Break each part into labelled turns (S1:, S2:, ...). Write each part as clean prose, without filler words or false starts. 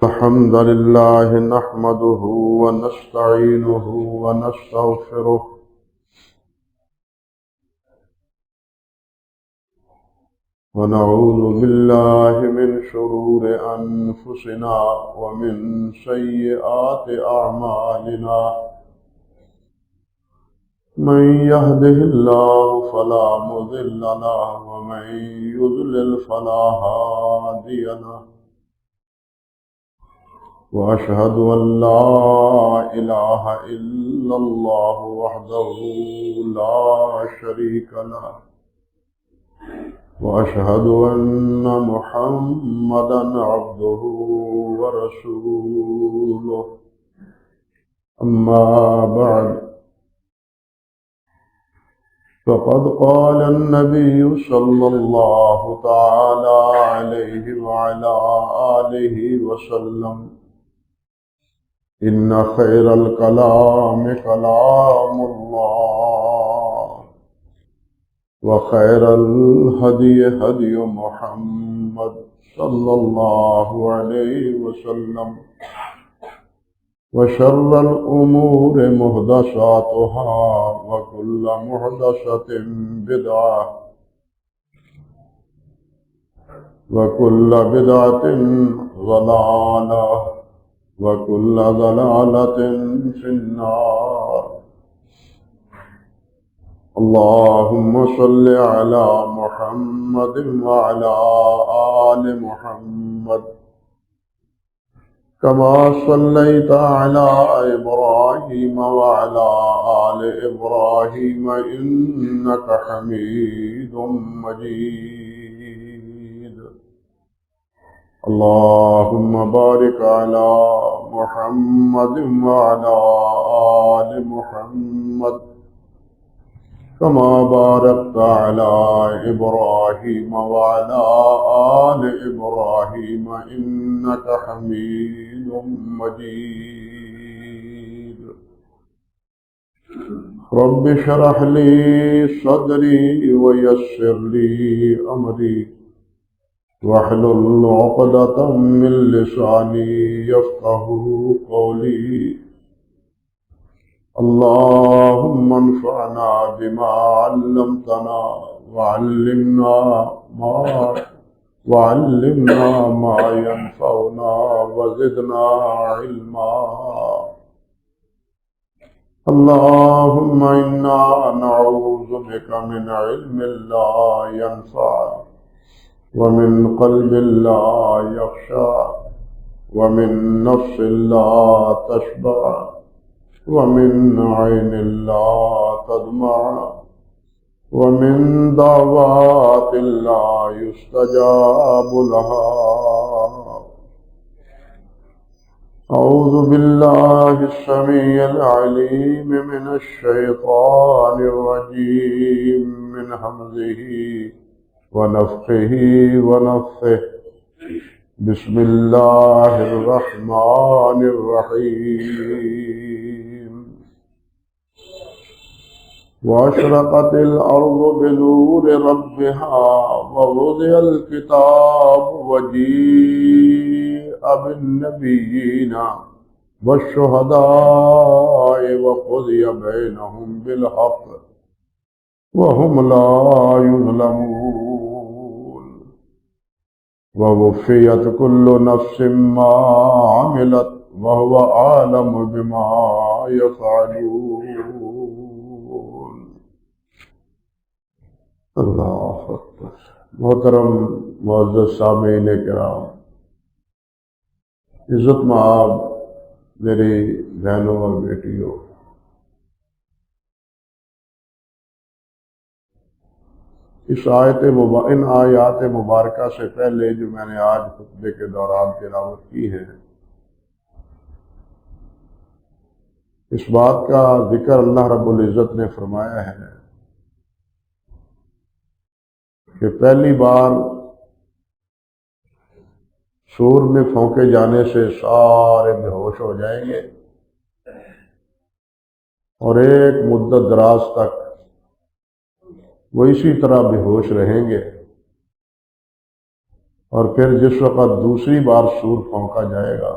S1: الحمد لله نحمده ونستعينه ونستغفره ونعوذ بالله من شرور أنفسنا ومن سيئات أعمالنا من يهده الله فلا مضل له ومن يضلل فلا هادي له وأشهد أن لا إله إلا الله وحده لا شريك له وأشهد أن محمدا عبده ورسوله أما بعد فقد قال النبي صلى الله تعالى عليه وعلى آله وسلم إن خير الكلام كلام الله وخير الهدي هدي محمد صلى الله عليه وسلم وشر الأمور محدثاتها وكل محدثة بدعة وكل بدعة ضلالة وكل ضلالة في النار اللهم صل على محمد وعلى آل محمد كما صليت على إبراهيم وعلى آل إبراهيم إنك حميد مجيد اللهم بارك على محمد وعلى آل محمد كما باركت على إبراهيم وعلى آل إبراهيم إنك حميد مجيد رب اشرح لي صدري ويسر لي أمري واحلل عقدة من لساني يفقهوا قولي اللهم انفعنا بما علمتنا وعلمنا ما ينفعنا وزدنا علما اللهم إنا نعوذ بك من علم لا ينفع ومن قلب لا يخشع ومن نفس لا تشبع ومن عين لا تدمع ومن دعوات لا يستجاب لها أعوذ بالله السميع العليم من الشيطان الرجيم من همزه ونفخه ونفثه بسم الله الرحمن الرحيم وأشرقت الأرض بنور ربها ووضع الكتاب وجيء بالنبيين والشهداء وقضي بينهم بالحق وهم لا يظلمون ووفيت كل نفس ما عملت وهو أعلم بما يفعلون اللہ اکبر۔ محترم معزز سامعین کرام، عزت مآب میری بہنوں اور بیٹیوں، ان آیات مبارکہ سے پہلے جو میں نے آج خطبے کے دوران تلاوت کی ہے، اس بات کا ذکر اللہ رب العزت نے فرمایا ہے کہ پہلی بار سور میں پھونکے جانے سے سارے بے ہوش ہو جائیں گے اور ایک مدت دراز تک وہ اسی طرح بے ہوش رہیں گے اور پھر جس وقت دوسری بار سور پھونکا جائے گا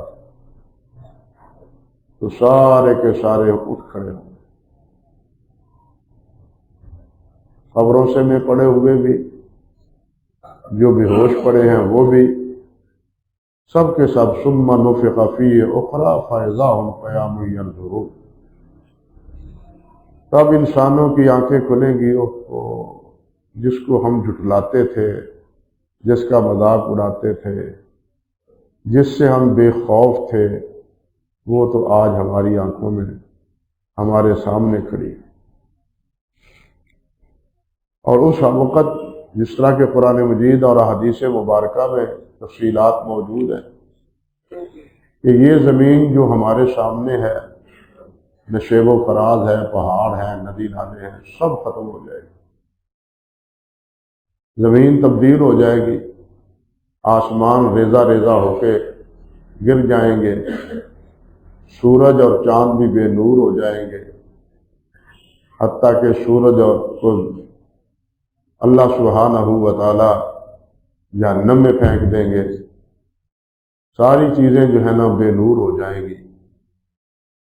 S1: تو سارے کے سارے اٹھ کھڑے ہوں گے، قبروں سے میں پڑے ہوئے بھی، جو بے ہوش پڑے ہیں وہ بھی، سب کے سب ثم نفخ فیہ اخری فاذا ھم قیام ینظرون۔ تب انسانوں کی آنکھیں کھلیں گی، جس کو ہم جھٹلاتے تھے، جس کا مذاق اڑاتے تھے، جس سے ہم بے خوف تھے، وہ تو آج ہماری آنکھوں میں ہمارے سامنے کھڑی ہے۔ اور اس وقت جس طرح کہ قرآن مجید اور احادیث مبارکہ میں تفصیلات موجود ہیں کہ یہ زمین جو ہمارے سامنے ہے، نشیب و فراز ہے، پہاڑ ہیں، ندی نالے ہیں، سب ختم ہو جائے گی، زمین تبدیل ہو جائے گی، آسمان ریزہ ریزہ ہو کے گر جائیں گے، سورج اور چاند بھی بے نور ہو جائیں گے، حتیٰ کہ سورج اور کو اللہ سبحانہ و تعالی جہنم میں پھینک دیں گے، ساری چیزیں جو ہے نا بے نور ہو جائیں گی،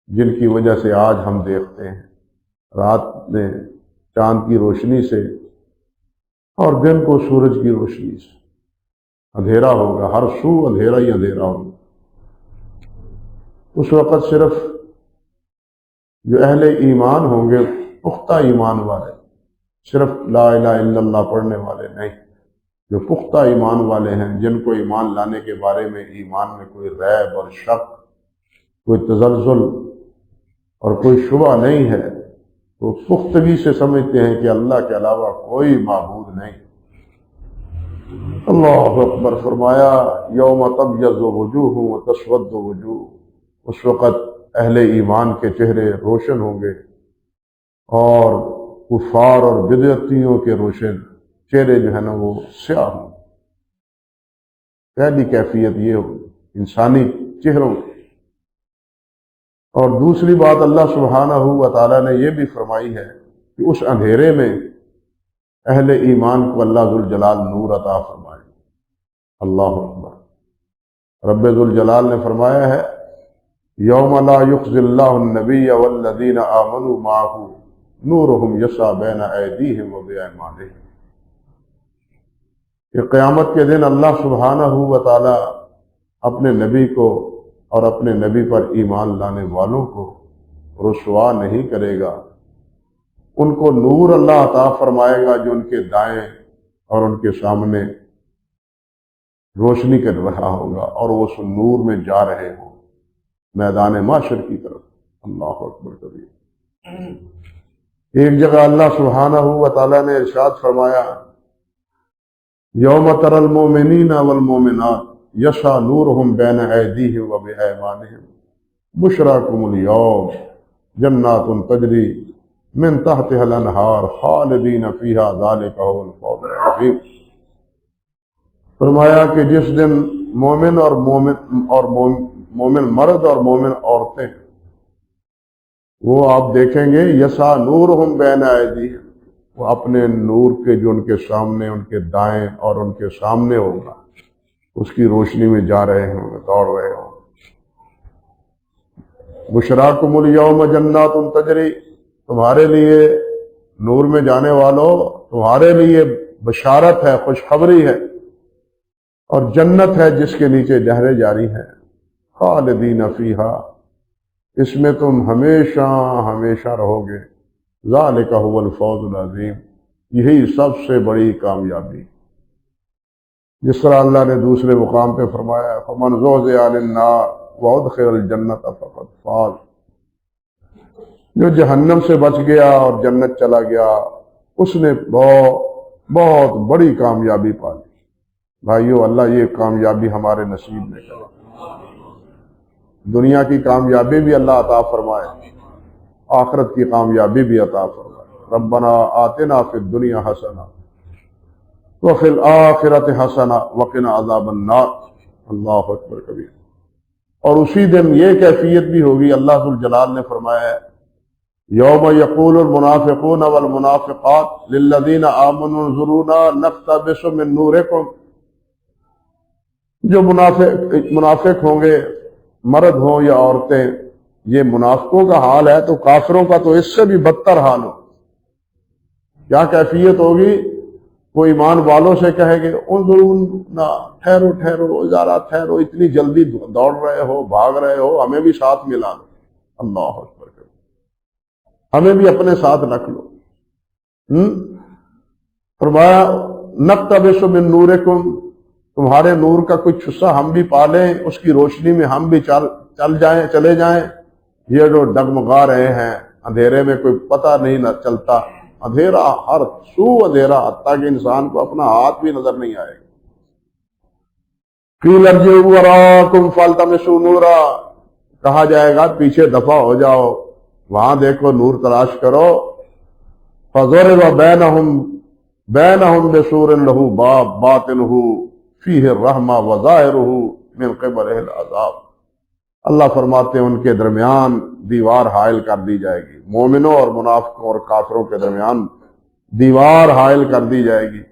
S1: جن کی وجہ سے آج ہم دیکھتے ہیں رات میں چاند کی روشنی سے اور دن کو سورج کی روشنی سے اندھیرا ہوگا، ہر سو اندھیرا ہی اندھیرا ہوگا۔ اس وقت صرف جو اہل ایمان ہوں گے، پختہ ایمان والے، صرف لا الہ الا اللہ پڑھنے والے نہیں، جو پختہ ایمان والے ہیں، جن کو ایمان لانے کے بارے میں ایمان میں کوئی ریب اور شک، کوئی تزلزل اور کوئی شبہ نہیں ہے، وہ پختگی سے سمجھتے ہیں کہ اللہ کے علاوہ کوئی معبود نہیں۔ اللہ اکبر۔ فرمایا یوم تبیض وجوہ وتسود وجوہ، اس وقت اہل ایمان کے چہرے روشن ہوں گے اور کفار اور بدعتیوں کے روشن چہرے جو ہے نا وہ سیاہ ہوں گے۔ پہلی کیفیت یہ ہوگی انسانی چہروں کی۔ اور دوسری بات اللہ سبحانہ و تعالیٰ نے یہ بھی فرمائی ہے کہ اس اندھیرے میں اہل ایمان کو اللہ ذوالجلال نور عطا فرمائے۔ اللہ اکبر۔ رب ذوالجلال نے فرمایا ہے یوم لا یخزی اللہ النبی والذین آمنوا معہ نورہم یسعی بین ایدیہم وبایمانہم، کہ قیامت کے دن اللہ سبحانہ و تعالی اپنے نبی کو اور اپنے نبی پر ایمان لانے والوں کو رسوا نہیں کرے گا، ان کو نور اللہ عطا فرمائے گا جو ان کے دائیں اور ان کے سامنے روشنی کر رہا ہوگا، اور وہ اس نور میں جا رہے ہوں میدان معاشر کی طرف۔ اللہ اکبر کبیر۔ ایک جگہ اللہ سبحانہ و تعالیٰ نے ارشاد فرمایا یوم تری المؤمنین والمؤمنات یسعی نورہم بین ایدیہم وبایمانہم بشراکم الیوم جنات تجری من تحتها الانہار خالدین فیہا ذالک هو الفوز العظیم۔ فرمایا کہ جس دن مومن اور مومن مرد اور مومن عورتیں وہ آپ دیکھیں گے یسعی نورہم بین ایدیہم، وہ اپنے نور کے جو ان کے سامنے، ان کے دائیں اور ان کے سامنے ہوگا، اس کی روشنی میں جا رہے ہوں گے، دوڑ رہے ہوں گے۔ بشراکم الیوم جنات تجری، تمہارے لیے نور میں جانے والوں، تمہارے لیے بشارت ہے، خوشخبری ہے، اور جنت ہے جس کے نیچے نہریں جاری ہیں، خالدین فیہا، اس میں تم ہمیشہ ہمیشہ رہو گے، ذالک هو الفوز العظیم، یہی سب سے بڑی کامیابی۔ جس طرح اللہ نے دوسرے مقام پہ فرمایا فمن زحزح عن النار وادخل الجنۃ فقد فاز، جو جہنم سے بچ گیا اور جنت چلا گیا اس نے بہت بڑی کامیابی پا لی۔ بھائیو، اللہ یہ کامیابی ہمارے نصیب میں کرے، دنیا کی کامیابی بھی اللہ عطا فرمائے، آخرت کی کامیابی بھی عطا فرمائے۔ ربنا آتنا فی الدنیا حسنہ وفی الآخرۃ حسنہ وقنا عذاب النار۔ اللہ اکبر کبیر۔ اور اسی دن یہ کیفیت بھی ہوگی، اللہ ذوالجلال نے فرمایا ہے یوم یقول المنافقون والمنافقات للذین آمنوا انظرونا نقتبس من نورکم، جو منافق ہوں گے، مرد ہوں یا عورتیں، یہ منافقوں کا حال ہے، تو کافروں کا تو اس سے بھی بدتر حال ہو۔ کیا کیفیت ہوگی؟ وہ ایمان والوں سے کہے گے انظرونا، ٹھہرو ٹھہرو ذرا ٹھہرو، اتنی جلدی دوڑ رہے ہو، بھاگ رہے ہو، ہمیں بھی ساتھ ملا لو۔ اللہ اکبر، ہمیں بھی اپنے ساتھ رکھ لو۔ فرمایا نقتبس من نورکم، تمہارے نور کا کوئی حصہ ہم بھی پالیں، اس کی روشنی میں ہم بھی چلے جائیں۔ یہ جو ڈگمگا رہے ہیں اندھیرے میں، کوئی پتہ نہیں نہ چلتا، اندھیرا ہر سو اندھیرا، حتیٰ کہ انسان کو اپنا ہاتھ بھی نظر نہیں آئے گا۔ قیل ارجعوا وراءکم فالتمسوا نورا، کہا جائے گا پیچھے دفع ہو جاؤ، وہاں دیکھو نور تلاش کرو۔ فضرب بینہم بسور لہ باب باطنہ فیہ الرحمہ وظاہرہ من قبلہ العذاب، اللہ فرماتے ہیں ان کے درمیان دیوار حائل کر دی جائے گی، مومنوں اور منافقوں اور کافروں کے درمیان دیوار حائل کر دی جائے گی،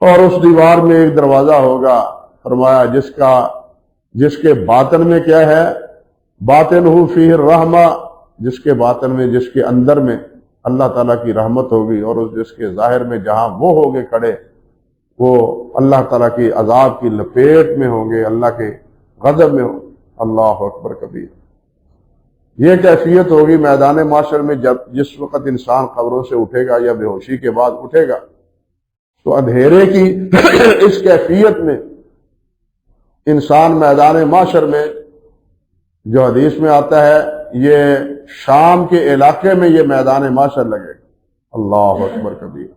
S1: اور اس دیوار میں ایک دروازہ ہوگا، فرمایا جس کے باطن میں کیا ہے؟ باطنہ فیہ الرحمہ، جس کے باطن میں، جس کے اندر میں اللہ تعالیٰ کی رحمت ہوگی، اور جس کے ظاہر میں جہاں وہ ہوگے کھڑے، وہ اللہ تعالیٰ کی عذاب کی لپیٹ میں ہوں گے، اللہ کے غضب میں ہوں۔ اللہ اکبر کبیر۔ یہ کیفیت ہوگی میدان معاشر میں، جس وقت انسان قبروں سے اٹھے گا یا بے ہوشی کے بعد اٹھے گا، تو اندھیرے کی اس کیفیت میں انسان میدان معاشر میں، جو حدیث میں آتا ہے، یہ شام کے علاقے میں یہ میدان معاشر لگے گا۔ اللہ اکبر کبیر۔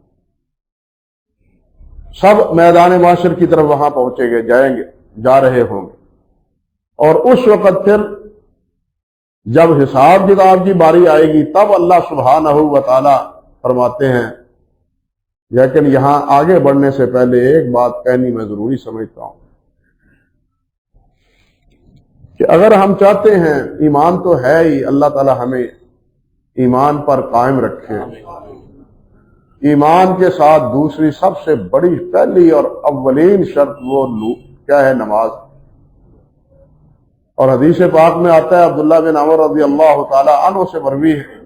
S1: سب میدان معاشر کی طرف وہاں پہنچے گے، جا رہے ہوں گے، اور اس وقت پھر جب حساب کتاب کی باری آئے گی، تب اللہ سبحانہ و تعالی فرماتے ہیں، لیکن یہاں آگے بڑھنے سے پہلے ایک بات کہنی میں ضروری سمجھتا ہوں کہ اگر ہم چاہتے ہیں، ایمان تو ہے ہی، اللہ تعالی ہمیں ایمان پر قائم رکھے، ایمان کے ساتھ دوسری سب سے بڑی پہلی اور اولین شرط وہ کیا ہے؟ نماز۔ اور حدیث پاک میں آتا ہے، عبداللہ بن عمر رضی اللہ تعالی عنہ سے مروی ہے،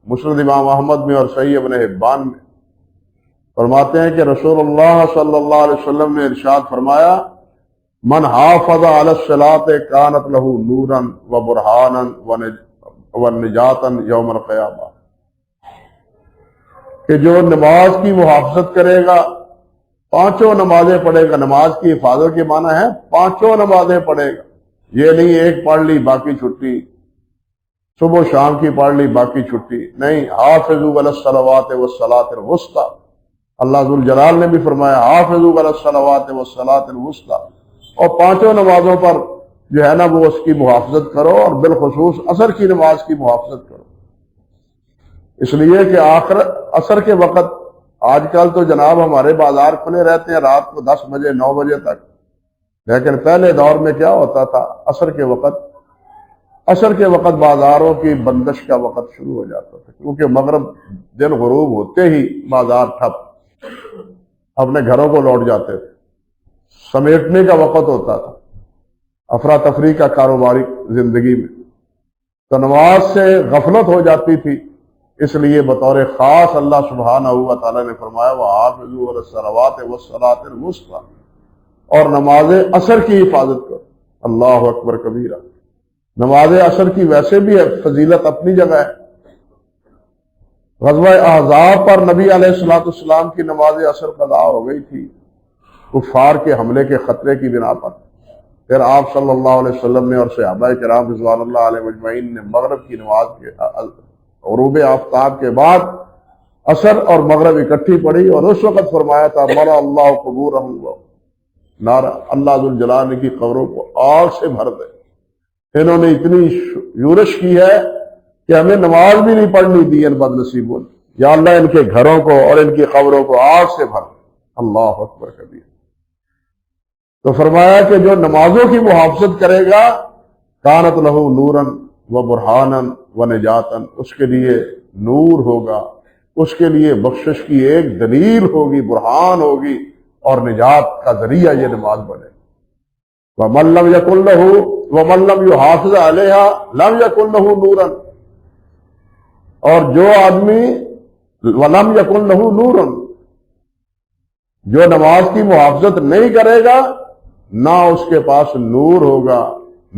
S1: مسند امام احمد میں اور صحیح ابن حبان میں، فرماتے ہیں کہ رسول اللہ صلی اللہ علیہ وسلم نے ارشاد فرمایا، من حافظ علی الصلاۃ کانت لہ نورا وبرہانا ونجاتا یوم القیامہ، کہ جو نماز کی محافظت کرے گا، پانچوں نمازیں پڑھے گا، نماز کی حفاظت کے معنی ہے پانچوں نمازیں پڑھے گا، یہ نہیں ایک پڑھ لی باقی چھٹی، صبح و شام کی پڑھ لی باقی چھٹی، نہیں، حافظوا علی الصلوات والصلاۃ الوسطی، اللہ ذوالجلال نے بھی فرمایا حافظوا علی الصلوات والصلاۃ الوسطی، اور پانچوں نمازوں پر جو ہے نا وہ اس کی محافظت کرو، اور بالخصوص عصر کی نماز کی محافظت کرو، اس لیے کہ عصر کے وقت آج کل تو جناب ہمارے بازار کھلے رہتے ہیں رات کو 10 بجے 9 بجے تک، لیکن پہلے دور میں کیا ہوتا تھا؟ عصر کے وقت بازاروں کی بندش کا وقت شروع ہو جاتا تھا، کیونکہ مغرب دن غروب ہوتے ہی بازار ٹھپ، اپنے گھروں کو لوٹ جاتے تھے، سمیٹنے کا وقت ہوتا تھا افراتفری کا کاروباری زندگی میں، تو نماز سے غفلت ہو جاتی تھی، اس لیے بطور خاص اللہ سبحانہ و تعالی نے فرمایا وَحَافِظُوا عَلَى الصَّلَوَاتِ وَالصَّلَاةِ الْوُسْطَىٰ، اور نماز عصر کی حفاظت کرو۔ اللہ اکبر کبیرہ۔ نماز عصر کی ویسے بھی فضیلت اپنی جگہ ہے، غزوہ احزاب پر نبی علیہ الصلوۃ والسلام کی نماز عصر قضا ہو گئی تھی کفار کے حملے کے خطرے کی بنا پر، پھر آپ صلی اللہ علیہ وسلم نے اور صحابہ کرام رضوان اللہ علیہ اجمعین نے مغرب کی نماز کے غروب آفتاب کے بعد عصر اور مغرب اکٹھی پڑھی، اور اس وقت فرمایا تھا ملا اللہ قبورہم نارا، اللہ ذوالجلال نے کی قبروں کو آگ سے بھر دے۔ انہوں نے اتنی یورش کی ہے کہ ہمیں نماز بھی نہیں پڑھنی دی ان بد نصیبوں نے، یا اللہ ان کے گھروں کو اور ان کی قبروں کو آگ سے بھر دے۔ اللہ اکبر کبیر۔ تو فرمایا کہ جو نمازوں کی محافظت کرے گا کانت لہ نورا و برہانا و نجاتا، اس کے لیے نور ہوگا، اس کے لیے بخشش کی ایک دلیل ہوگی، برہان ہوگی، اور نجات کا ذریعہ یہ نماز بنے۔ وَمَن لَّمْ يَكُن لَّهُ وَمَن لَّمْ يُحَافِظْ عَلَيْهَا لَمْ يَكُن لَّهُ نُورًا، اور جو آدمی وَلَمْ يَكُن لَّهُ نُورًا، جو نماز کی محافظت نہیں کرے گا نہ اس کے پاس نور ہوگا،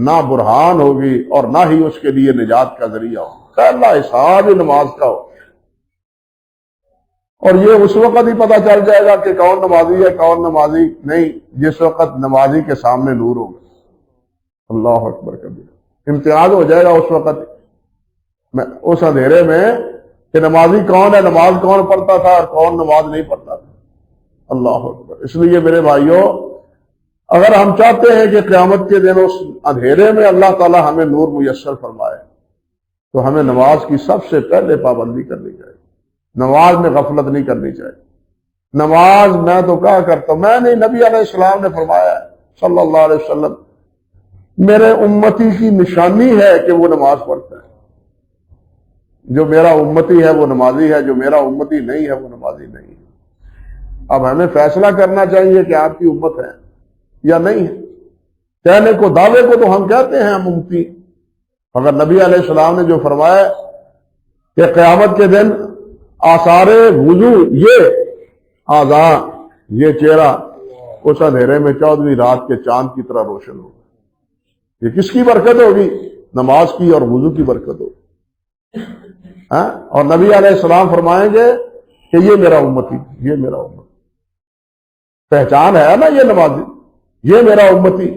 S1: نہ برہان ہوگی، اور نہ ہی اس کے لیے نجات کا ذریعہ ہوگا۔ پہلا حساب ہی نماز کا ہو، اور یہ اس وقت ہی پتہ چل جائے گا کہ کون نمازی ہے کون نمازی نہیں، جس وقت نمازی کے سامنے نور ہوگا۔ اللہ اکبر کبیر، امتیاز ہو جائے گا اس وقت، اس اندھیرے میں کہ نمازی کون ہے، نماز کون پڑھتا تھا اور کون نماز نہیں پڑھتا تھا۔ اللہ اکبر۔ اس لیے میرے بھائیوں، اگر ہم چاہتے ہیں کہ قیامت کے دن اس اندھیرے میں اللہ تعالی ہمیں نور میسر فرمائے، تو ہمیں نماز کی سب سے پہلے پابندی کرنی چاہیے۔ نماز میں غفلت نہیں کرنی چاہیے۔ نماز میں تو کہا کرتا ہوں، میں نہیں، نبی علیہ السلام نے فرمایا ہے صلی اللہ علیہ وسلم، میرے امتی کی نشانی ہے کہ وہ نماز پڑھتا ہے۔ جو میرا امتی ہے وہ نمازی ہے، جو میرا امتی نہیں ہے وہ نمازی نہیں ہے۔ اب ہمیں فیصلہ کرنا چاہیے کہ آپ کی امت ہے یا نہیں ہے۔ کہنے کو، دعوے کو تو ہم کہتے ہیں ہم امتی، مگر نبی علیہ السلام نے جو فرمایا کہ قیامت کے دن آثار وضو، یہ اعضاء، یہ چہرہ اس اندھیرے میں 14ویں رات کے چاند کی طرح روشن ہوگا۔ یہ کس کی برکت ہوگی؟ نماز کی اور وضو کی برکت ہوگی۔ اور نبی علیہ السلام فرمائیں گے کہ یہ میرا امتی، یہ میرا امتی، پہچان ہے نا یہ نمازی، یہ میرا امتی،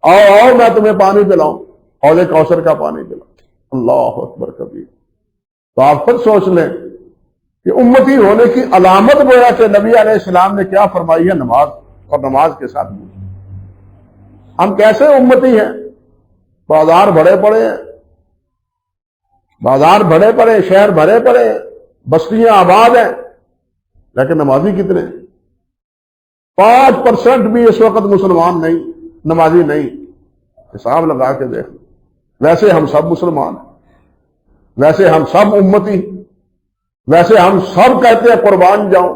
S1: آؤ میں تمہیں پانی پلاؤں، حوض کوثر کا پانی پلاؤں۔ اللہ اکبر کبیر۔ تو آپ خود سوچ لیں کہ امتی ہونے کی علامت گویا کہ نبی علیہ السلام نے کیا فرمائی ہے؟ نماز، اور نماز کے ساتھ ہم کیسے امتی ہیں؟ بازار بھرے پڑے ہیں، بازار بھرے پڑے، شہر بھرے پڑے، بستیاں آباد ہیں، لیکن نمازی کتنے ہیں؟ 5% بھی اس وقت مسلمان نہیں، نمازی نہیں۔ حساب لگا کے دیکھ، ویسے ہم سب مسلمان ہیں، ویسے ہم سب امتی، ویسے ہم سب کہتے ہیں قربان جاؤں،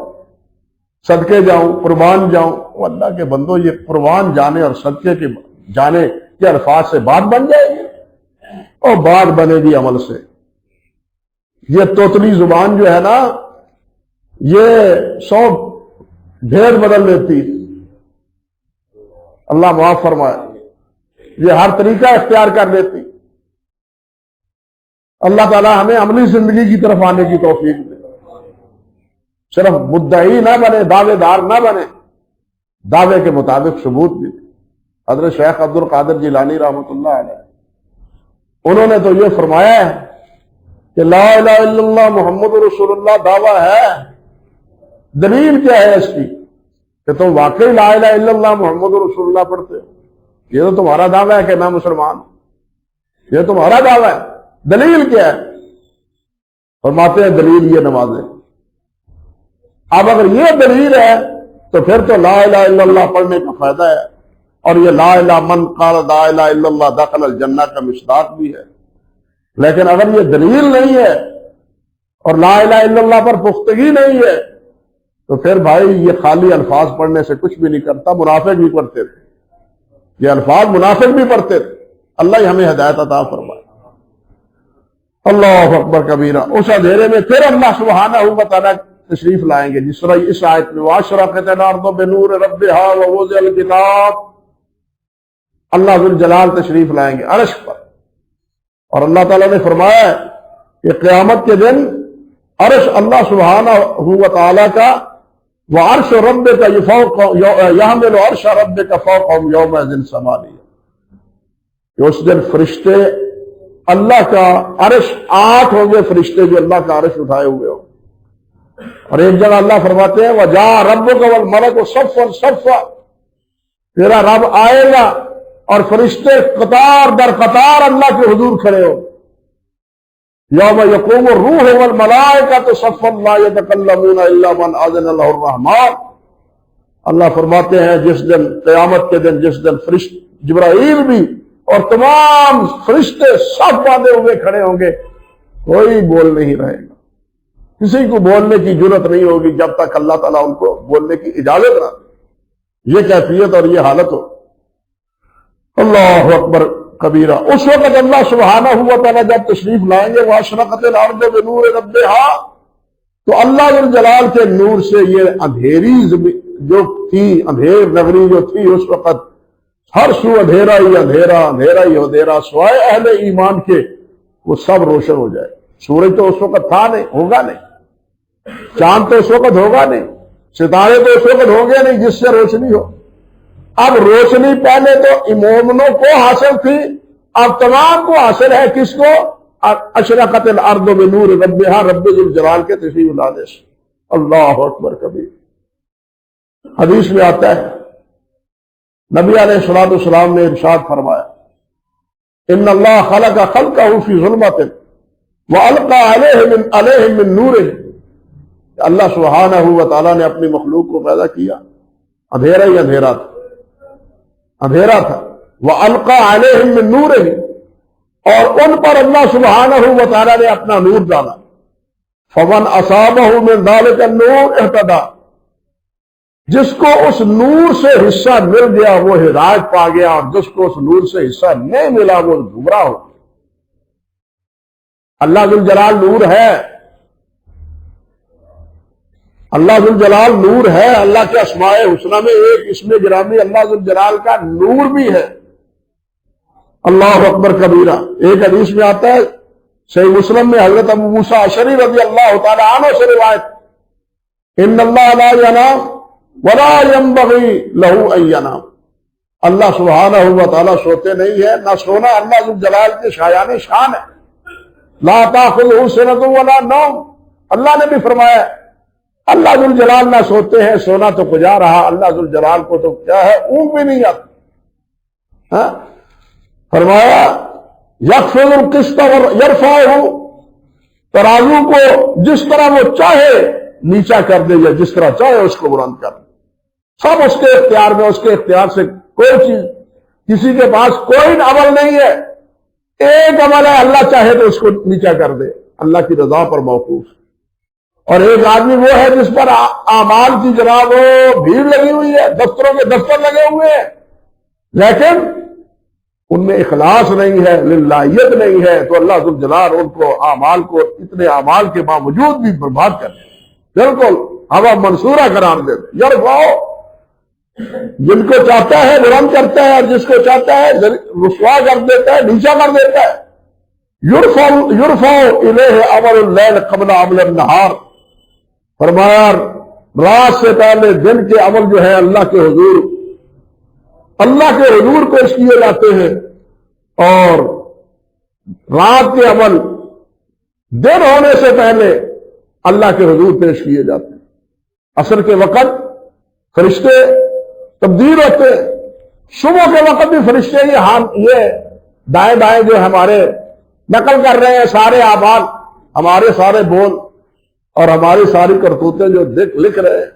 S1: صدقے جاؤں، قربان جاؤں۔ وہ اللہ کے بندو، یہ قربان جانے اور صدقے کے جانے کے الفاظ سے بات بن جائے گی، اور بات بنے گی عمل سے۔ یہ توتلی زبان جو ہے نا، یہ 100 بھید بدل دیتی، اللہ معاف فرمائے، یہ ہر طریقہ اختیار کر دیتی۔ اللہ تعالیٰ ہمیں عملی زندگی کی طرف آنے کی توفیق دے، صرف مدعی نہ بنے، دعوے دار نہ بنے، دعوے کے مطابق ثبوت بھی۔ حضرت شیخ عبد القادر جیلانی رحمۃ اللہ علیہ، انہوں نے تو یہ فرمایا ہے کہ لا الہ الا اللہ محمد رسول اللہ دعویٰ ہے، دلیل کیا ہے اس کی کہ تم واقعی لا الہ الا اللہ محمد رسول اللہ پڑھتے ہو؟ یہ تو تمہارا دعویٰ ہے کہ میں مسلمان ہوں، یہ تمہارا دعویٰ ہے، دلیل کیا ہے؟ فرماتے ہیں دلیل یہ نماز ہے۔ اب اگر یہ دلیل ہے تو پھر تو لا الہ الا اللہ پڑھنے کا فائدہ ہے، اور یہ لا الہ من قال لا الہ الا اللہ دخل الجنہ کا مصداق بھی ہے۔ لیکن اگر یہ دلیل نہیں ہے اور لا الہ الا اللہ پر پختگی نہیں ہے تو پھر بھائی یہ خالی الفاظ پڑھنے سے کچھ بھی نہیں کرتا۔ منافق بھی پڑھتے تھے یہ الفاظ، منافق بھی پڑھتے تھے۔ اللہ ہی ہمیں ہدایت عطا فرمائے۔ اللہ اکبر کبیرہ۔ اس اندھیرے میں پھر اللہ سبحانہ و تعالیٰ تشریف لائیں گے، جس طرح اس آیت میں وَأَشْرَقَتِ الْأَرْضُ بِنُورِ رَبِّهَا وَوُضِعَ الْكِتَابُ، اللہ ذو الجلال تشریف لائیں گے عرش پر۔ اور اللہ تعالیٰ نے فرمایا ہے کہ قیامت کے دن عرش اللہ سبحانہ و تعالیٰ کا، وَعَرْشُ رَبِّكَ يَحْمِلُ عَرْشَ رَبِّكَ فَوْقَهُمْ يَوْمَئِذٍ ثَمَانِيَةٌ، کہ اس دن فرشتے اللہ کا عرش 8 ہوں گے، فرشتے جو اللہ کا عرش اٹھائے ہوئے ہوں۔ اور ایک جگہ اللہ فرماتے ہیں وَجَاءَ رَبُّكَ وَالْمَلَكُ صَفًّا صَفًّا، تیرا رب آئے گا اور فرشتے قطار در قطار اللہ کے حضور کھڑے ہو۔ یوم یقوم الروح والملائکۃ صفا لا یتکلمون الا من اذن له الرحمن، اللہ فرماتے ہیں جس دن، قیامت کے دن، جس دن فرشتے جبرائیل بھی اور تمام فرشتے صف باندھے ہوئے کھڑے ہوں گے، کوئی بول نہیں رہے گا، کسی کو بولنے کی جرت نہیں ہوگی جب تک اللہ تعالیٰ ان کو بولنے کی اجازت نہ دے۔ یہ کیفیت اور یہ حالت ہو۔ اللہ اکبر کبیرہ۔ اس وقت اللہ سبحانہ ہوا تعالیٰ جب تشریف لائیں گے وَأَشْرَقَتِ الْأَرْضُ بِنُورِ رَبِّهَا، تو اللہ ذو الجلال کے نور سے یہ اندھیری جو تھی، اندھیر نگری جو تھی اس وقت، ہر سو اندھیرا ہی اندھیرا، اندھیرا ہی اندھیرا، سوائے اہل ایمان کے وہ سب روشن ہو جائے۔ سورج تو اس وقت تھا نہیں، ہوگا نہیں، چاند تو اس وقت ہوگا نہیں، ستارے تو اس وقت ہوں گے نہیں جس سے روشنی ہو۔ اب روشنی پہلے تو مومنوں کو حاصل تھی، اب تمام کو حاصل ہے، کس کو؟ اشرقت الارض بنور ربها، رب ذوالجلال کے تشریف لانے سے۔ اللہ اکبر کبیر۔ حدیث میں آتا ہے نبی علیہ الصلوۃ والسلام نے ارشاد فرمایا ان اللہ خلق خلقہ فی ظلمۃ والقى علیہم من نورہ، اللہ سبحانہ و تعالیٰ نے اپنی مخلوق کو پیدا کیا، اندھیرا ہی اندھیرا تھا، اندھیرا تھا، وَأَلْقَى عَلَيْهِم مِّن نُّورِهِ، اور ان پر اللہ سبحانہ و تعالیٰ نے اپنا نور ڈالا۔ فَمَنْ أَصَابَهُ مِن ذَلِكَ النُّورِ اهْتَدَىٰ، جس کو اس نور سے حصہ مل گیا وہ ہدایت پا گیا، اور جس کو اس نور سے حصہ نہیں ملا وہ گمراہ ہو۔ اللہ ذو الجلال نور ہے، اللہ ذو الجلال نور ہے، اللہ کے اسماء حسنہ میں ایک اسم گرامی اللہ ذو الجلال کا نور بھی ہے۔ اللہ اکبر کبیرہ۔ ایک حدیث میں آتا ہے صحیح مسلم میں حضرت ابو موسیٰ اشعری رضی اللہ تعالی عنہ سے روایت، ان اللہ لا ینام ولا ينبغي له ان ینام، اللہ سبحانہ و تعالیٰ سوتے نہیں ہے، نہ سونا اللہ ذو الجلال کے شایان شان ہے۔ لا تأخذه سنۃ ولا نوم، اللہ نے بھی فرمایا اللہ ذو الجلال نہ سوتے ہیں، سونا تو کجا رہا، اللہ ذو الجلال کو تو کیا ہے، اونگ بھی نہیں آتی۔ فرمایا یخفض القسط یرفعہ، ترازو کو جس طرح وہ چاہے نیچا کر دے یا جس طرح چاہے اس کو بلند کر دے، سب اس کے اختیار میں، اس کے اختیار سے کوئی چیز، کسی کے پاس کوئی عمل نہیں ہے، ایک عمل ہے اللہ چاہے تو اس کو نیچا کر دے، اللہ کی رضا پر موقوف۔ اور ایک آدمی وہ ہے جس پر اعمال کی جناب بھیڑ لگی ہوئی ہے، دفتروں کے دفتر لگے ہوئے ہیں، لیکن ان میں اخلاص نہیں ہے، للہیت نہیں ہے، تو اللہ ذو الجلال ان کو اعمال کو اتنے اعمال کے باوجود بھی برباد کر دے، بالکل ہوا منصورہ قرار دے دے۔ یرفعو، جن کو چاہتا ہے بلند کرتا ہے، اور جس کو چاہتا ہے رسوا کر دیتا ہے، نیچا کر دیتا ہے۔ یرفع الیہ عمل اللیل قبل عمل النہار، فرمایا رات سے پہلے دن کے عمل جو ہے اللہ کے حضور پیش کیے جاتے ہیں، اور رات کے عمل دن ہونے سے پہلے اللہ کے حضور پیش کیے جاتے ہیں۔ عصر کے وقت فرشتے تبدیل ہوتے ہیں، صبح کے وقت بھی فرشتے یہ دائیں بائیں جو ہمارے نقل کر رہے ہیں سارے اعمال، ہمارے سارے بول اور ہماری ساری کرتوتیں جو لکھ رہے ہیں۔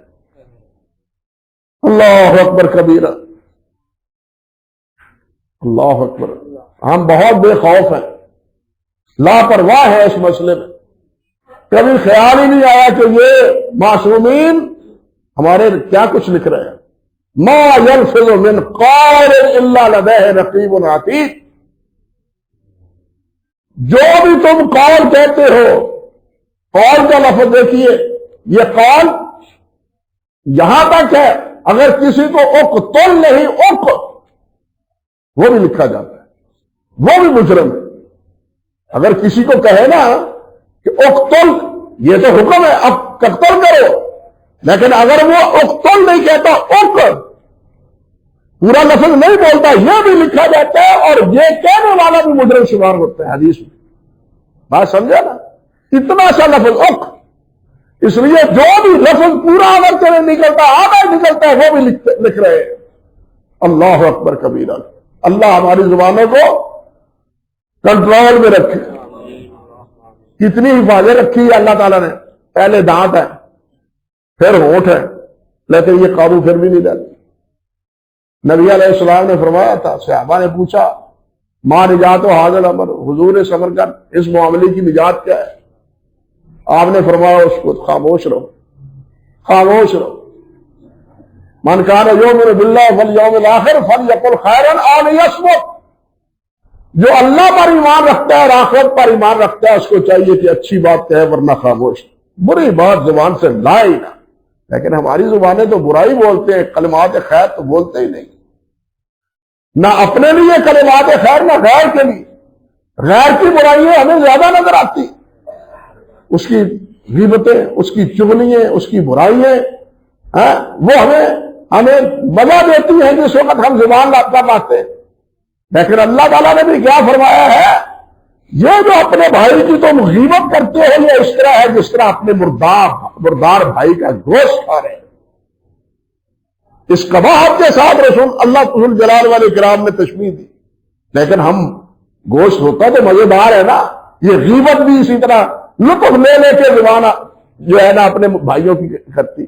S1: اللہ اکبر کبیرہ، اللہ اکبر۔ ہم بہت بے خوف ہیں، لاپرواہ ہیں اس مسئلے میں، کبھی خیال ہی نہیں آیا کہ یہ معصومین ہمارے کیا کچھ لکھ رہے ہیں۔ ما یلفظ من قول الا لدیہ رقیب عتید، جو بھی تم قول کہتے ہو، قول کا لفظ دیکھیے، یہ قول یہاں تک ہے اگر کسی کو اقتل نہیں وہ بھی لکھا جاتا ہے، وہ بھی مجرم ہے۔ اگر کسی کو کہے نا کہ اقتل، یہ تو حکم ہے اب قتل کرو، لیکن اگر وہ اقتل نہیں کہتا، پورا لفظ نہیں بولتا، یہ بھی لکھا جاتا ہے، اور یہ کہنے والا بھی مجرم شمار ہوتا ہے حدیث میں۔ بات سمجھا نا، اتنا سا لفظ اس لیے جو بھی لفظ پورا اگر چلے نکلتا، آدھا نکلتا ہے، وہ بھی لکھ رہے ہیں۔ اللہ اکبر کبیرہ۔ اللہ ہماری زبانوں کو کنٹرول میں رکھے۔ کتنی حفاظت رکھی ہے اللہ تعالیٰ نے، پہلے دانت ہے پھر ہونٹ ہے، لیکن یہ قابو پھر بھی نہیں ڈالتے۔ نبی علیہ السلام نے فرمایا تھا، صحابہ نے پوچھا ماں نجات و حاضر امر، حضور نے صبر کر، اس معاملے کی نجات کیا ہے؟ آپ نے فرمایا اس کو خاموش رہو، خاموش رہو۔ من کان یؤمن باللہ والیوم الآخر فلیقل خیرا او لیصمت، جو اللہ پر ایمان رکھتا ہے اور آخرت پر ایمان رکھتا ہے اس کو چاہیے کہ اچھی بات کہے ورنہ خاموش، بری بات زبان سے لائے نہ۔ لیکن ہماری زبانیں تو برائی بولتے ہیں، کلمات خیر تو بولتے ہی نہیں، نہ اپنے لیے کلمات خیر نہ غیر کے لیے۔ غیر کی برائیاں ہمیں زیادہ نظر آتی، اس کی غیبتیں، اس کی چغلیاں، اس کی برائیاں وہ ہمیں مزہ دیتی ہیں جس وقت ہم زبان کر لاتے ہیں۔ لیکن اللہ تعالیٰ نے بھی کیا فرمایا ہے، یہ جو اپنے بھائی کی تم غیبت کرتے ہو یہ اس طرح ہے جس طرح اپنے مردار بھائی کا گوشت کھا رہے ہیں۔ اس قباحت کے ساتھ رسول اللہ ذو جلال والے کرام نے تشبیہ دی۔ لیکن ہم گوشت ہوتا تو مزیدار ہے نا، یہ غیبت بھی اسی طرح لطف لے لے کے زبان جو ہے نا اپنے بھائیوں کی کرتی۔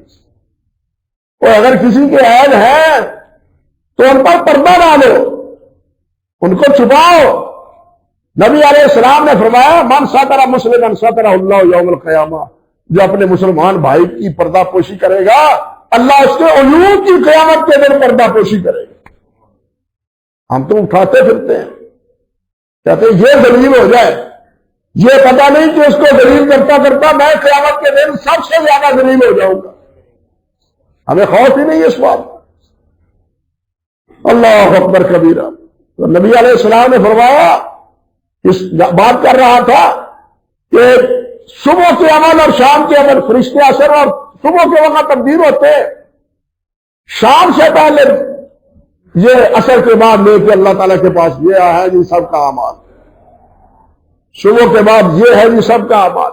S1: اور اگر کسی کے عیب ہیں تو ان پر پردہ ڈالو، ان کو چھپاؤ۔ نبی علیہ السلام نے فرمایا من ستر مسلما سترہ اللہ یوم القیامہ، جو اپنے مسلمان بھائی کی پردہ پوشی کرے گا اللہ اس کے عیوب کی قیامت کے دن پردہ پوشی کرے گا۔ ہم تو اٹھاتے پھرتے ہیں، کہتے ہیں یہ ذلیل ہو جائے، یہ پتہ نہیں کہ اس کو ذلیل کرتا کرتا میں قیامت کے دن سب سے زیادہ ذلیل ہو جاؤں گا۔ ہمیں خوف ہی نہیں اس بات۔ اللہ اکبر کبیرہ۔ تو نبی علیہ السلام نے فرمایا، اس بات کر رہا تھا کہ صبح کے عمل اور شام کے عمل فرشتے اثر اور صبح کے وقت تبدیل ہوتے، شام سے پہلے یہ اثر کے بعد لے کے اللہ تعالیٰ کے پاس یہ ہے جی سب کا اعمال، صبح کے بعد یہ ہے جی سب کا اعمال۔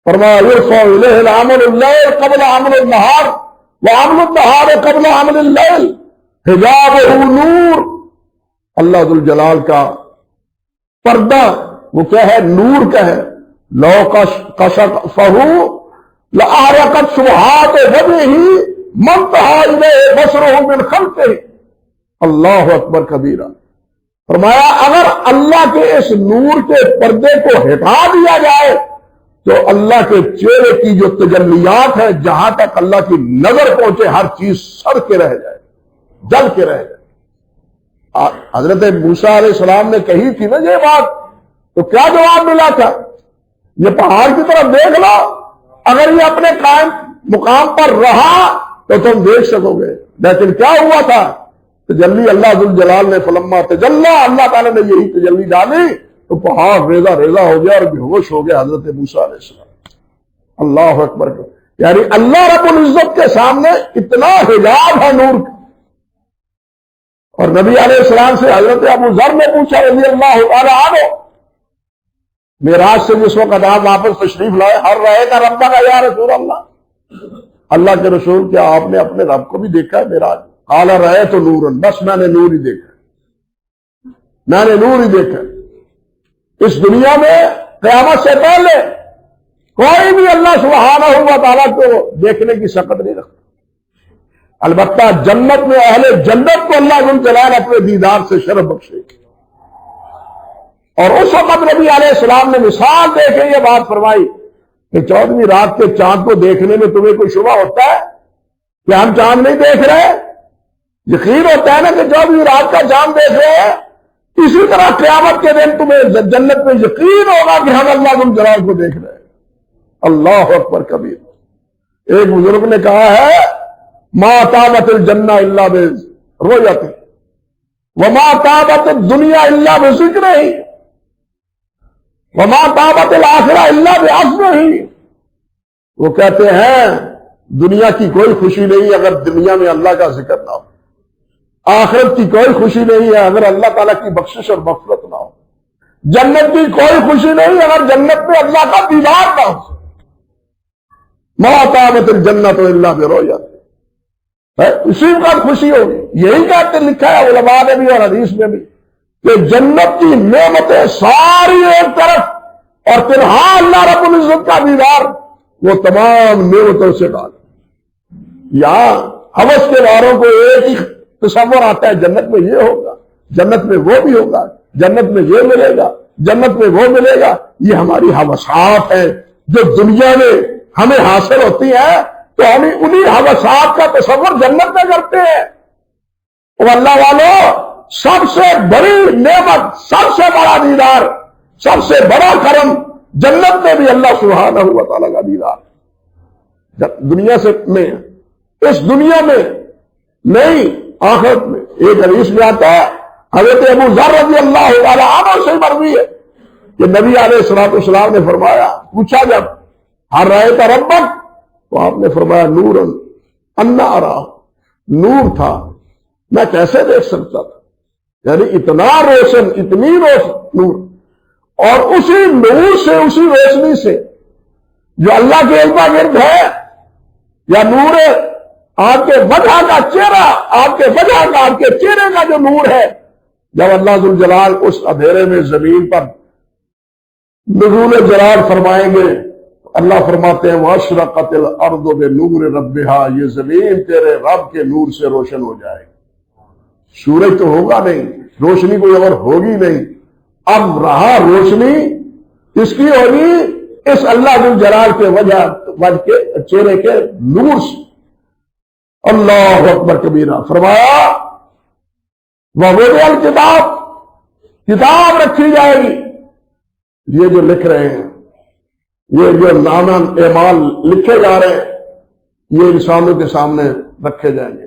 S1: فرمایا یرفع الیہ العمل اللیل قبل عمل النہار وعمل النہار قبل عمل اللیل حجابہ نور۔ اللہ ذو الجلال کا پردہ وہ کیا ہے؟ نور کا ہے۔ لو کشفہ لأحرقت سبحات وجہہ منتہا الیہ بصرہ من خلقہ۔ اللہ اکبر کبیرہ۔ فرمایا اگر اللہ کے اس نور کے پردے کو ہٹا دیا جائے تو اللہ کے چہرے کی جو تجلیات ہے جہاں تک اللہ کی نظر پہنچے ہر چیز سڑ کے رہ جائے، جل کے رہ جائے۔ حضرت موسیٰ علیہ السلام نے کہی تھی نا یہ بات، تو کیا جواب ملا تھا؟ یہ پہاڑ کی طرف دیکھ لو، اگر یہ اپنے قائم مقام پر رہا تو تم دیکھ سکو گے۔ لیکن کیا ہوا تھا؟ تجلی اللہ ذو الجلال نے فلما تجلی، اللہ تعالیٰ نے یہی تجلی ڈالی تو پہاڑ ریزہ ریزہ ہو گیا اور بے ہوش ہو گیا حضرت موسیٰ علیہ السلام۔ اللہ اکبر۔ یعنی اللہ رب العزت کے سامنے اتنا حجاب ہے نور کا۔ اور نبی علیہ السلام سے حضرت ابو ذر نے پوچھا رضی اللہ تعالیٰ عنہ، معراج سے جس وقت آپ واپس تشریف لائے، ہر رہے کا رب کا یا رسول اللہ کے رسول، کیا آپ نے اپنے رب کو بھی دیکھا ہے معراج؟ قال رہے تو نورن، بس میں نے نور ہی دیکھا، میں نے نور ہی دیکھا۔ اس دنیا میں قیامت سے پہلے کوئی بھی اللہ سبحانہ و تعالیٰ کو دیکھنے کی سخت نہیں رکھتا۔ البتہ جنت میں اہل جنت کو اللہ ذو الجلال اپنے دیدار سے شرف بخشے۔ اور اس وقت نبی علیہ السلام نے مثال دے کے یہ بات فرمائی کہ 14ویں رات کے چاند کو دیکھنے میں تمہیں کوئی شبہ ہوتا ہے کہ ہم چاند نہیں دیکھ رہے؟ یقین ہوتا ہے نا کہ 14ویں رات کا چاند دیکھ رہے ہیں؟ اسی طرح قیامت کے دن تمہیں جنت میں یقین ہوگا کہ ہم اللہ ذو الجلال کو دیکھ رہے ہیں۔ اللہ اکبر کبیر۔ ایک بزرگ نے کہا ہے ما طابت الجنہ الا برؤیتہ وما طابت الدنیا الا بذکرہ وما طابت الآخرہ الا بعزمہ۔ وہ کہتے ہیں دنیا کی کوئی خوشی نہیں اگر دنیا میں اللہ کا ذکر نہ ہو، آخرت کی کوئی خوشی نہیں ہے اگر اللہ تعالیٰ کی بخشش اور مغفرت نہ ہو، جنت کی کوئی خوشی نہیں اگر جنت میں اللہ کا دیدار نہ ہو۔ ما طابت الجنۃ الا برؤیتہ، اسی وقت خوشی ہوگی۔ یہی کہتے لکھا ہے علماء نے بھی اور حدیث میں بھی کہ جنت کی نعمتیں ساری ایک طرف اور تنہا اللہ رب العزت کا دیدار، وہ تمام نعمتوں سے ڈال۔ یہاں ہوس کے واروں کو ایک ہی تصور آتا ہے جنت میں یہ ہوگا، جنت میں وہ بھی ہوگا، جنت میں یہ ملے گا، جنت میں وہ ملے گا۔ یہ ہماری ہوسات ہیں جو دنیا میں ہمیں حاصل ہوتی ہیں تو ہم انہی حوثات کا تصور جنت میں کرتے ہیں۔ وہ اللہ والوں، سب سے بڑی نعمت، سب سے بڑا دیدار، سب سے بڑا کرم جنت میں بھی اللہ سبحانہ و تعالیٰ کا دیدار، دنیا سے نہیں، اس دنیا میں نہیں، آخرت میں۔ ایک حدیث میں آتا ہے، حضرت ابو ذر رضی اللہ تعالیٰ عنہ سے مروی ہے کہ نبی علیہ الصلوۃ والسلام نے فرمایا، پوچھا جب ہر رأیت ربک، تو آپ نے فرمایا نورن انا ارا، نور تھا، میں کیسے دیکھ سکتا تھا، یعنی اتنا روشن، اتنی روشن نور، اور اسی نور سے، اسی روشنی سے جو اللہ کے ارد گرد ہے، یا نور آپ کے وجہ کا چہرہ، آپ کے وجہ کا، آپ کے چہرے کا جو نور ہے، جب اللہ ذوالجلال اس اندھیرے میں زمین پر نزول جلال فرمائیں گے، اللہ فرماتے ہیں وَأَشْرَقَتِ الْأَرْضُ بِنُورِ رَبِّهَا، یہ زمین تیرے رب کے نور سے روشن ہو جائے گی۔ سورج تو ہوگا نہیں، روشنی کوئی اور ہوگی نہیں، اب رہا روشنی اس کی ہوگی اس اللہ ذوالجلال کے وجہ کے چہرے کے نور سے۔ اللہ اکبر کبیرہ۔ فرمایا وَوُضِعَ الْكِتَابُ، کتاب رکھی جائے گی، یہ جو لکھ رہے ہیں، یہ جو نام اعمال لکھے جا رہے ہیں، یہ انسانوں کے سامنے رکھے جائیں گے،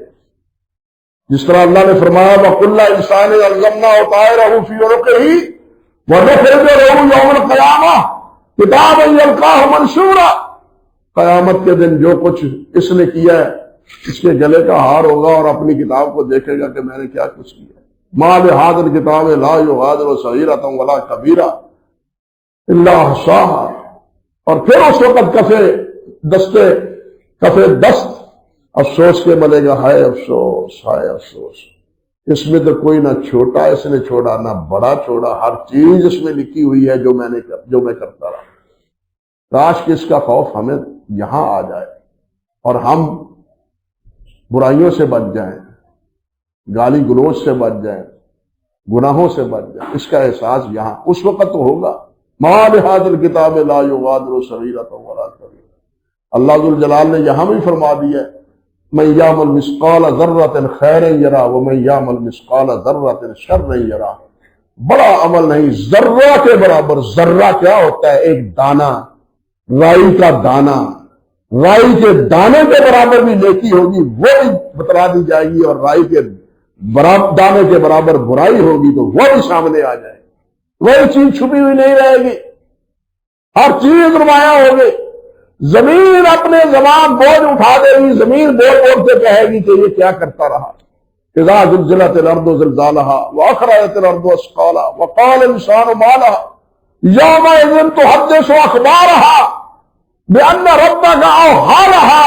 S1: جس طرح اللہ نے فرمایا وَكُلَّ إِنسَانٍ أَلْزَمْنَاهُ طَائِرَهُ فِي عُنُقِهِ وَنُخْرِجُ لَهُ يَوْمَ الْقِيَامَةِ كِتَابًا يَلْقَاهُ مَنشُورًا، قیامت کے دن جو کچھ اس نے کیا ہے اس کے گلے کا ہار ہوگا اور اپنی کتاب کو دیکھے گا کہ میں نے کیا کچھ کیا۔ مَا لِهَٰذِهِ الْكِتَابِ لَا يُغَادِرُ صَغِيرَةً وَلَا كَبِيرَةً إِلَّا أَحْصَاهَا، اور پھر اس وقت کفے دست افسوس کے بنے گا، ہائے افسوس، ہائے افسوس، اس میں تو کوئی نہ چھوٹا اس نے چھوڑا نہ بڑا چھوڑا، ہر چیز اس میں لکھی ہوئی ہے جو میں کرتا رہا۔ کاش کہ اس کا خوف ہمیں یہاں آ جائے اور ہم برائیوں سے بچ جائیں، گالی گلوچ سے بچ جائیں، گناہوں سے بچ جائیں، اس کا احساس یہاں اس وقت تو ہوگا۔ مَا لِهَٰذِهِ الْكِتَابِ لَا يُغَادِرُ صَغِيرَةً وَلَا كَبِيرَةً، اللہ ذوالجلال نے یہاں بھی فرما دیا ہے مَن يَعْمَلْ مِثْقَالَ ذَرَّةٍ خَيْرًا يَرَهُ وَمَن يَعْمَلْ مِثْقَالَ ذَرَّةٍ شَرًّا يَرَهُ، بڑا عمل نہیں ذرہ کے برابر، ذرہ کیا ہوتا ہے؟ ایک دانہ، رائی کا دانہ، رائی کے دانے کے برابر بھی نیکی ہوگی وہ بھی بتلا دی جائے گی، اور رائی کے دانے کے برابر برائی ہوگی تو وہ بھی سامنے آ جائے گی، وہی چیز چھپی ہوئی نہیں رہے گی، ہر چیز نمایاں ہوگی۔ زمین اپنے زمان بوجھ اٹھا دے گی، زمین بول بول کے کہے گی کہ یہ کیا کرتا رہا۔ اذا زلزلت الارض زلزالها واخرجت الارض اثقالها وقال الانسان ما لها يومئذ تحدث اخبارها بأن ربك اوحى لها،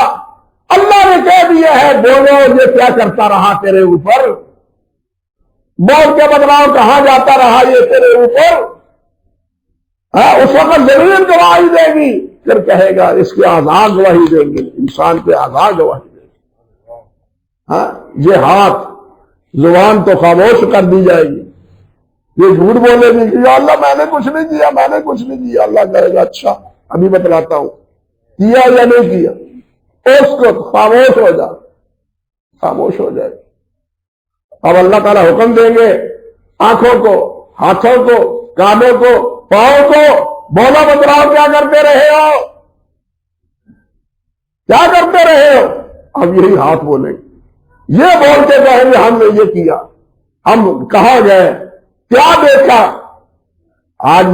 S1: اللہ نے کہہ دیا ہے بولو یہ کیا کرتا رہا تیرے اوپر، بول کے بتلاؤ کہاں جاتا رہا یہ تیرے اوپر۔ اس وقت زمین گواہی دے گی، پھر کہے گا اس کے اعضاء گواہی دیں گے، انسان کے اعضاء گواہی دیں گے۔ یہ ہاتھ، زبان تو خاموش کر دی جائے گی، یہ جھوٹ بولے گی کہ یا اللہ میں نے کچھ نہیں کیا، میں نے کچھ نہیں کیا۔ اللہ کہے گا اچھا ابھی بتلاتا ہوں کیا یا نہیں کیا، اس کو خاموش ہو جا، خاموش ہو جائے۔ اب اللہ تعالیٰ حکم دیں گے آنکھوں کو، ہاتھوں کو، کانوں کو، پاؤں کو، بولو بتلاؤ کیا کرتے رہے ہو، کیا کرتے رہے ہو۔ اب یہی ہاتھ بولیں گے، یہ بول کے کہیں گے ہم نے یہ کیا، ہم کہاں گئے، کیا دیکھا۔ آج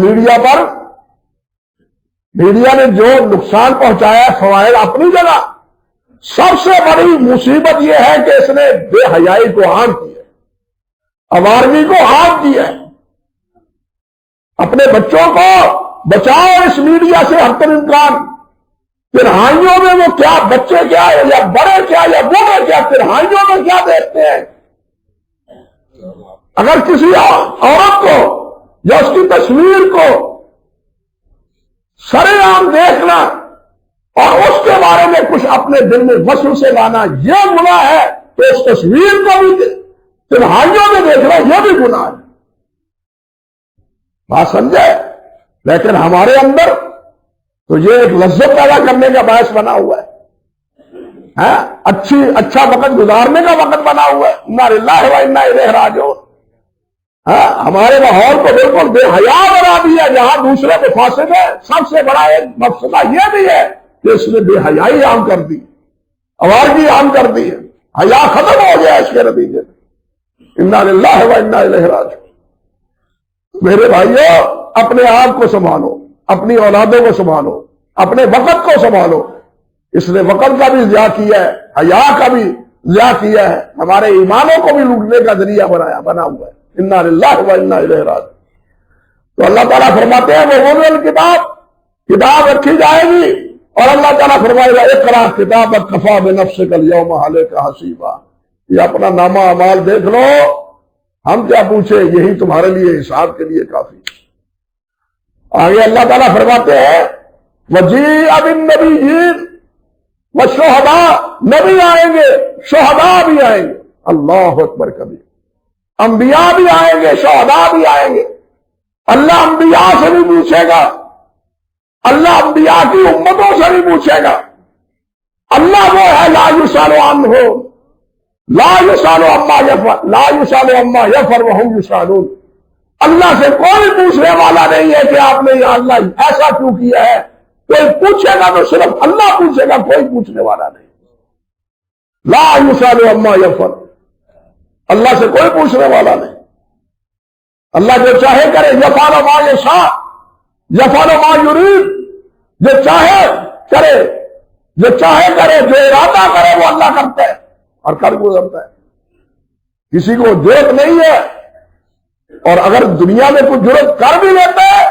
S1: میڈیا نے جو نقصان پہنچایا ہے، فوائد اپنی جگہ، سب سے بڑی مصیبت یہ ہے کہ اس نے بے حیائی کو عام کیا، عوارضی کو عام کیا۔ اپنے بچوں کو بچاؤ اس میڈیا سے ہر طرح امکان۔ تنہائیوں میں وہ کیا، بچے کیا یا بڑے کیا یا بوڑھے کیا، تنہائیوں میں کیا دیکھتے ہیں۔ اگر کسی عورت کو یا اس کی تصویر کو سرے عام دیکھنا اور اس کے بارے میں کچھ اپنے دل میں وسوسے لانا یہ گناہ ہے، تو اس تصویر کو بھی تنہائیوں میں دیکھنا یہ بھی گناہ ہے۔ بات سمجھے؟ لیکن ہمارے اندر تو یہ ایک لذت پیدا کرنے کا باعث بنا ہوا ہے۔ اچھا وقت گزارنے کا وقت بنا ہوا ہے. انا للہ و انا الیہ راجعون. ہمارے ماحول کو بالکل بے حیا بنا دیا, جہاں دوسرے کو فاسد ہے. سب سے بڑا ایک مقصدہ یہ بھی ہے کہ اس نے بے حیائی عام کر دی, آوارگی عام کر دی ہے. حیا ختم ہو گیا اس کے نتیجے میں. انا للہ و انا الیہ راجعون. میرے بھائیو, اپنے آپ کو سنبھالو, اپنی اولادوں کو سنبھالو, اپنے وقت کو سنبھالو. اس نے وقت کا بھی ضیاع کیا ہے, حیا کا بھی ضیاع کیا ہے, ہمارے ایمانوں کو بھی لوٹنے کا ذریعہ بنا ہوا ہے. انا للہ و انا الیہ راجعون. تو اللہ تعالیٰ فرماتے ہیں وہ وضع کتاب رکھی جائے گی, اور اللہ تعالیٰ فرمائے گا اقرا کتابک کفی بنفسک الیوم علیک حسیبا. یہ اپنا نامہ اعمال دیکھ لو, ہم کیا پوچھے, یہی تمہارے لیے حساب کے لیے کافی. آگے اللہ تعالیٰ فرماتے ہیں وجیء بالنبیین والشہداء. نبی آئیں گے, شہداء بھی آئیں گے. اللہ اکبر کبیر. انبیاء بھی آئیں گے, شہداء بھی آئیں گے. اللہ انبیاء سے بھی پوچھے گا, اللہ انبیاء کی امتوں سے بھی پوچھے گا. اللہ وہ ہے لا یسأل عنہ, لا یسأل عما یفعل وہم یسألون. اللہ سے کوئی پوچھنے والا نہیں ہے کہ آپ نے یا اللہ ایسا کیوں کیا ہے. کوئی پوچھے گا تو صرف اللہ پوچھے گا, کوئی پوچھنے والا نہیں. لا یسأل عما یفعل, اللہ سے کوئی پوچھنے والا نہیں. اللہ جو چاہے کرے, یفعل ما یشاء یفعل ما یرید. جو چاہے کرے, جو چاہے کرے, جو ارادہ کرے وہ اللہ کرتا ہے اور کر گزرتا ہے. کسی کو جرت نہیں ہے, اور اگر دنیا میں کچھ جرت کر بھی لیتا ہے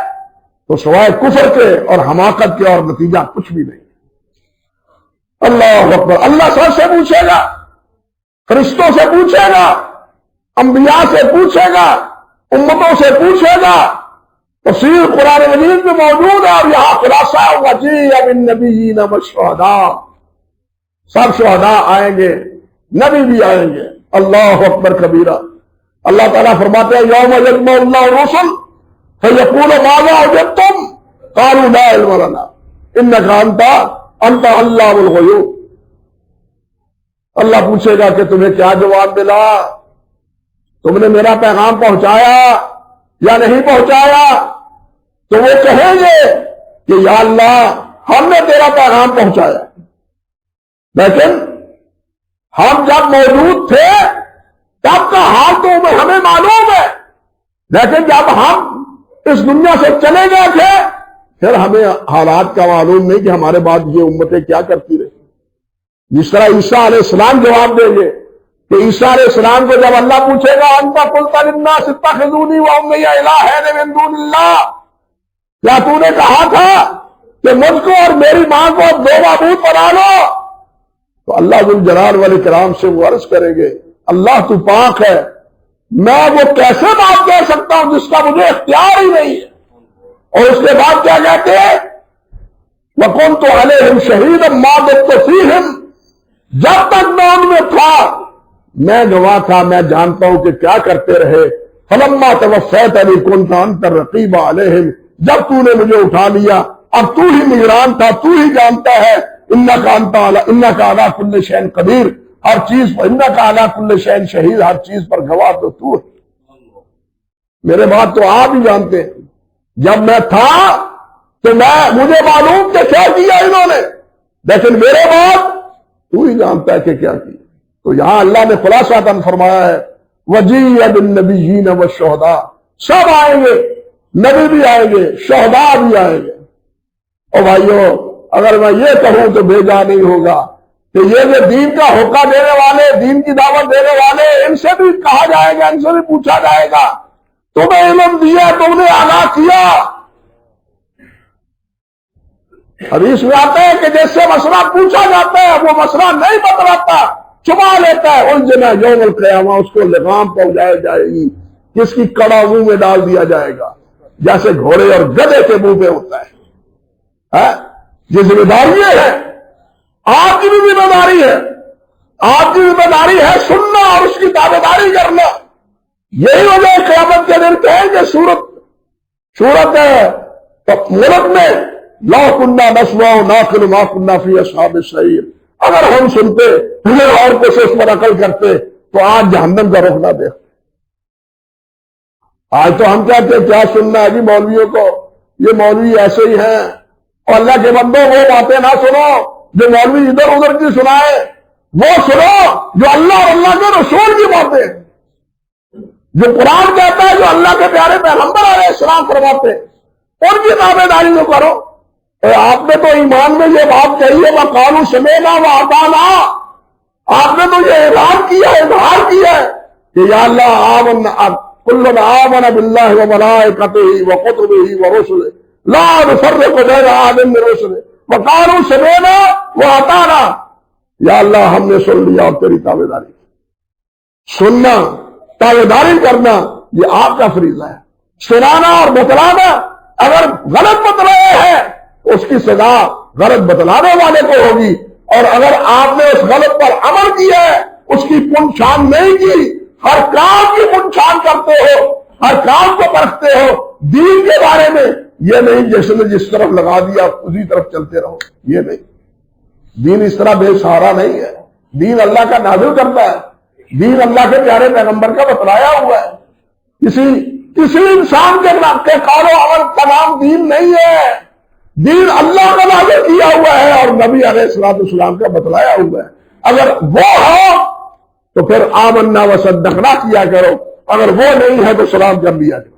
S1: تو سوائے کفر کے اور حماقت کے اور نتیجہ کچھ بھی نہیں. اللہ اکبر. اللہ سب سے پوچھے گا, فرشتوں سے پوچھے گا, انبیاء سے پوچھے گا, امتوں سے پوچھے گا. تفسیر قرآن مجید میں موجود ہے, اور یہاں خلاصہ وجیء بالنبیین والشہداء. سب شہداء آئیں گے, نبی بھی آئیں گے. اللہ اکبر کبیرہ. اللہ تعالیٰ فرماتے ہیں یوم یجمع اللہ الرسل فیقول ماذا اجبتم قالوا لا علم لنا انک انت علام الغیوب. اللہ پوچھے گا کہ تمہیں کیا جواب ملا, تم نے میرا پیغام پہنچایا یا نہیں پہنچایا. تو وہ کہیں گے کہ یا اللہ ہم نے تیرا پیغام پہنچایا, لیکن ہم جب موجود تھے تب کا حال تو ہمیں معلوم ہے, لیکن جب ہم اس دنیا سے چلے گئے تھے پھر ہمیں حالات کا معلوم نہیں کہ ہمارے بعد یہ امتیں کیا کرتی رہی. جس طرح عیسیٰ علیہ السلام جواب دیں گے کہ عیسیٰ علیہ السلام کو جب اللہ پوچھے گا انت قلت للناس اتخذونی وامی الہین من دون اللہ, کیا تو نے کہا تھا کہ مجھ کو اور میری ماں کو دو معبود بنا لو, تو اللہ ذو الجلال والاکرام سے وہ عرض کریں گے اللہ تو پاک ہے, میں وہ کیسے بات کہہ سکتا ہوں جس کا مجھے اختیار ہی نہیں ہے. اور اس کے بعد کیا کہتے ہیں وَكُنْتُ عَلَيْهِمْ شَهِيدًا مَا دُمْتُ فِيهِمْ. جب تک میں ان میں تھا میں گواہ تھا, میں جانتا ہوں کہ کیا کرتے رہے. فَلَمَّا تَوَفَّيْتَنِي كُنْتَ أَنْتَ الرَّقِيبَ عَلَيْهِمْ. جب تو نے مجھے اٹھا لیا اب تو ہی نگران تھا, تو ہی جانتا ہے. إِنَّكَ عَلَىٰ كُلِّ شَيْءٍ قَدِيرٌ, ہر چیز پر انکا علی کل شیء شہید, ہر چیز پر گواہ تو ہے. میرے بات تو آپ ہی جانتے ہیں, جب میں تھا تو مجھے معلوم کہ کیا کیا انہوں نے, لیکن میرے بعد تو ہی جانتا ہے کہ کیا کیا. تو یہاں اللہ نے خلاصہ فرمایا ہے وجیء بالنبیین والشہداء. سب آئیں گے, نبی بھی آئیں گے, شہداء بھی آئیں گے. اور بھائیو اگر میں یہ کہوں تو بھیجا نہیں ہوگا کہ یہ جو دین کا ہوکہ دینے والے, دین کی دعوت دینے والے, ان سے بھی کہا جائے گا, ان سے بھی پوچھا جائے گا تمہیں علم دیا, تم نے آگاہ کیا. حدیث میں آتا ہے کہ جس سے مسئلہ پوچھا جاتا ہے وہ مسئلہ نہیں بتلاتا, چھپا لیتا ہے. الجھنا یوم القیامہ اس کو لگام پہنچائی جائے گی, جس کی کڑا منہ میں ڈال دیا جائے گا جیسے گھوڑے اور گدھے کے منہ پہ ہوتا ہے. یہ ذمہ داری ہے, آپ کی بھی ذمہ داری ہے. آپ کی ذمہ داری ہے سننا اور اس کی تابعداری کرنا. یہی وجہ قیامت کے دن کہیں کہ سورت ملک میں لو کنہ نسمع ناقل ما کنہ فی اصحاب السعیر, اگر ہم سنتے اور کچھ اس پر عقل کرتے تو آج جہنم کا رخ نہ دیکھتے۔ آج تو ہم کہتے ہیں کیا سننا ہے جی مولویوں کو، یہ مولوی ایسے ہی ہیں، اور اللہ کے بندوں وہ باتیں نہ سنو جو مولوی ادھر ادھر کی سنائے، وہ سنو جو اللہ اور اللہ کے رسول کی باتیں، جو قرآن کہتا ہے، جو اللہ کے پیارے پیغمبر علیہ السلام فرماتے، ان کی تابع داری کو کرو۔ آپ نے تو ایمان میں یہ بات کہی ہے وَقَالُوا سَمِعْنَا وَأَطَعْنَا، آپ نے تو یہ اعلان کیا ہے، اظہار کیا ہے کہ یا اللہ آمنا كل آمن بالله وملائكته وكتبه ورسله لا نفرق بين أحد من رسله وقالوا سمعنا وأطعنا، یا اللہ ہم نے سن لیا اور تیری تابع داری کی۔ سننا، تابع داری کرنا یہ آپ کا فریضہ ہے۔ سنانا اور بتلانا، اگر غلط بتلایا ہے اس کی سزا غلط بتلانے والے کو ہوگی، اور اگر آپ نے اس غلط پر عمل کیا ہے اس کی پن چھان نہیں کی، ہر کام کی پن چھان کرتے ہو، ہر کام کو پرکھتے ہو، دین کے بارے میں یہ نہیں جس نے جس طرف لگا دیا اسی طرف چلتے رہو، یہ نہیں۔ دین اس طرح بے سہارا نہیں ہے، دین اللہ کا نازل کرتا ہے، دین اللہ کے پیارے پیغمبر کا بتلایا ہوا ہے۔ کسی انسان کے قول و عمل کا نام دین نہیں ہے، دین اللہ کا نازل کیا ہوا ہے اور نبی علیہ السلام کا بتلایا ہوا ہے۔ اگر وہ ہو تو پھر آمنا وصدقنا کیا کرو، اگر وہ نہیں ہے تو سلام کر لیا کرو۔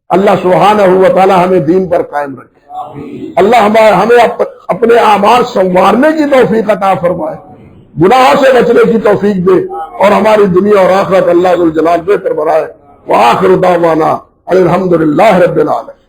S1: اللہ سبحانہ و تعالی ہمیں دین پر قائم رکھے، اللہ ہمیں اپنے اعمال سنوارنے کی توفیق عطا فرمائے، گناہوں سے بچنے کی توفیق دے، اور ہماری دنیا اور آخرت اللہ ذوالجلال بہتر بنائے۔ وآخر دعوانا الحمدللہ رب العالمین۔